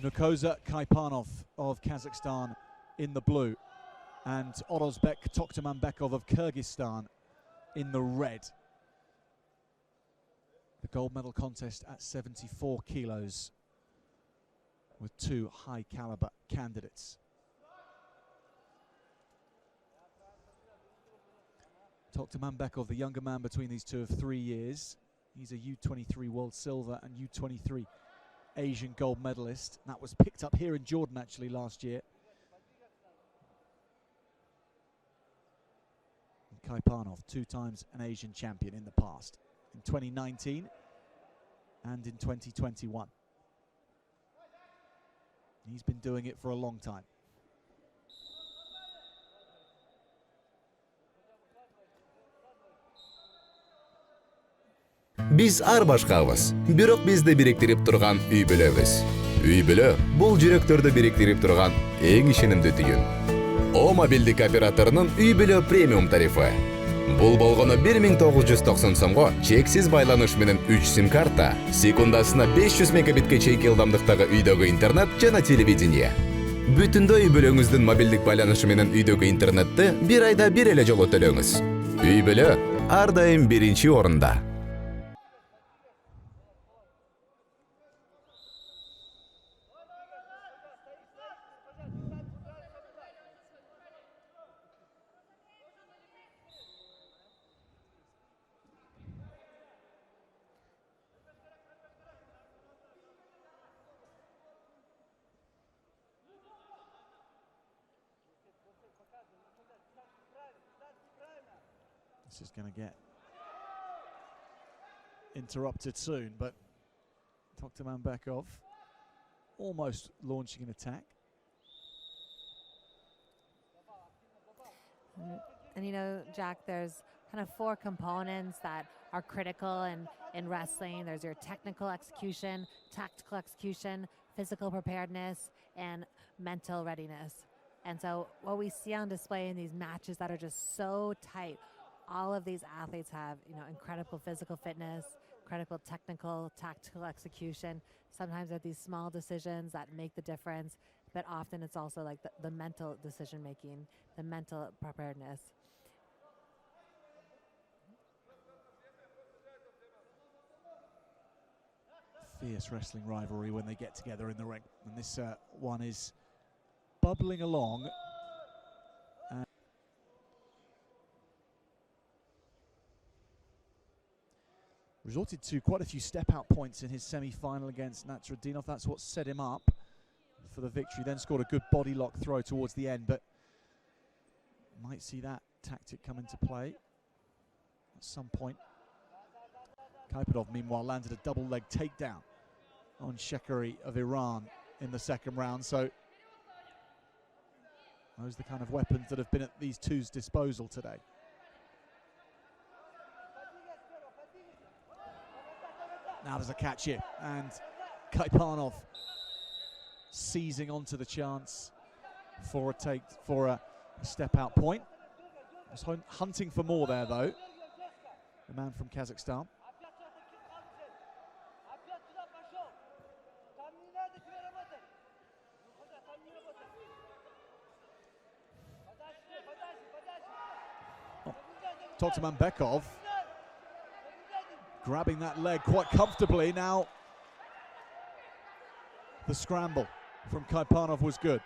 Nurkojsa Kaipanov of Kazakhstan in the blue, and Orozobek Toktomambetov of Kyrgyzstan in the red. The gold medal contest at 74 kilos with two high caliber candidates. Toktomambetov, the younger man between these two of 3 years. He's a U23 world silver and U23 Asian gold medalist. That was picked up here in Jordan actually last year. And Kaipanov, 2 times an Asian champion in the past, in 2019 and in 2021. He's been doing it for a long time. Biz ар башкабыз, бирок бизди бириктирип турган үй бүлөбүз. Үй бүлө бул жүрөктөрдү бириктирип турган эң ишенимдүү түйүн. О мобилдик операторунун үй бүлө премиум тарифы. Бул болгону 1990 сомго чексиз байланыш менен 3 сим карта, секундасына 500 мегабитке чейинки ылдамдыктагы үйдөгү интернет жана телевидение. Бүтүндөй үй бүлөңүздүн мобилдик байланышы менен үйдөгү интернетти бир айда бир эле жолу төлөңүз. Үй бүлө ар дайым биринчи орунда. This is going to get interrupted soon, but Toktomambetov almost launching an attack. And you know, Jack, there's kind of 4 components that are critical in wrestling. There's your technical execution, tactical execution, physical preparedness, and mental readiness. And so what we see on display in these matches that are just so tight, all of these athletes have, you know, incredible physical fitness, incredible technical, tactical execution. Sometimes they're these small decisions that make the difference, but often it's also like the mental decision making, the mental preparedness. Fierce wrestling rivalry when they get together in the ring, and this one is bubbling along. Resorted to quite a few step-out points in his semi-final against Nasruddinov. That's what set him up for the victory. Then scored a good body lock throw towards the end, but might see that tactic come into play at some point. Kaipanov, meanwhile, landed a double leg takedown on Shekari of Iran in the second round. So those are the kind of weapons that have been at these two's disposal today. Now there's a catch here, and Kaipanov seizing onto the chance for a step-out point. Was hunting for more there, though, the man from Kazakhstan. Oh, Toktomambetov grabbing that leg quite comfortably. Now the scramble from Kaipanov was good.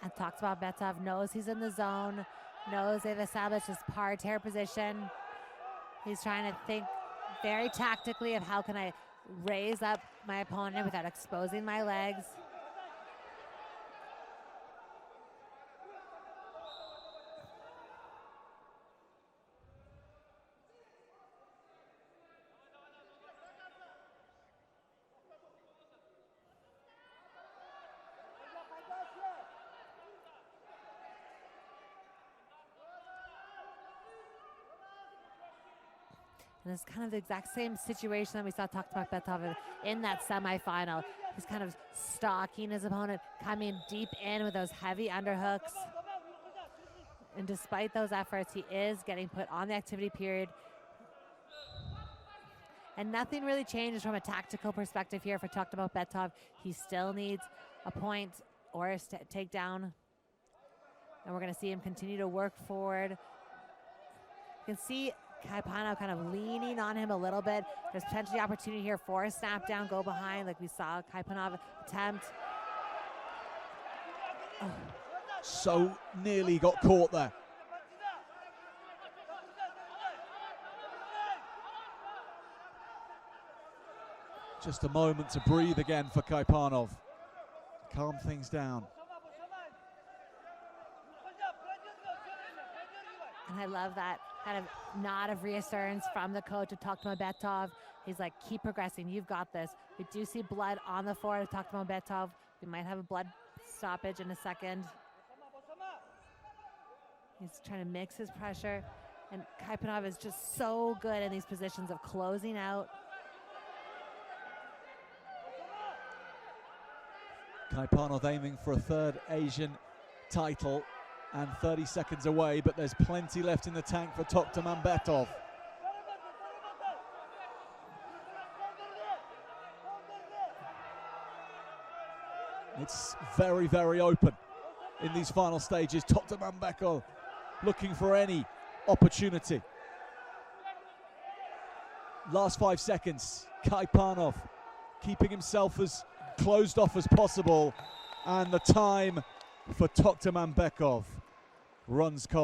And Toktomambetov knows he's in the zone, knows they've established his parterre position. He's trying to think very tactically of how can I raise up my opponent without exposing my legs. And it's kind of the exact same situation that we saw Toktomambetov in that semifinal. He's kind of stalking his opponent, coming deep in with those heavy underhooks. And despite those efforts, he is getting put on the activity period. And nothing really changes from a tactical perspective here for Toktomambetov. He still needs a point or a takedown. And we're going to see him continue to work forward. You can see Kaipanov kind of leaning on him a little bit. There's potentially opportunity here for a snap down, go behind, like we saw Kaipanov attempt. Oh. So nearly got caught there. Just a moment to breathe again for Kaipanov. Calm things down. And I love that kind of nod of reassurance from the coach of Toktomambetov. He's like, keep progressing, you've got this. We do see blood on the floor of Toktomambetov. We might have a blood stoppage in a second. He's trying to mix his pressure. And Kaipanov is just so good in these positions of closing out. Kaipanov aiming for a third Asian title and 30 seconds away, but there's plenty left in the tank for Toktomambetov. It's very, very open in these final stages. Toktomambetov looking for any opportunity. Last 5 seconds, Kaipanov keeping himself as closed off as possible, and the time for Toktomambetov runs cold.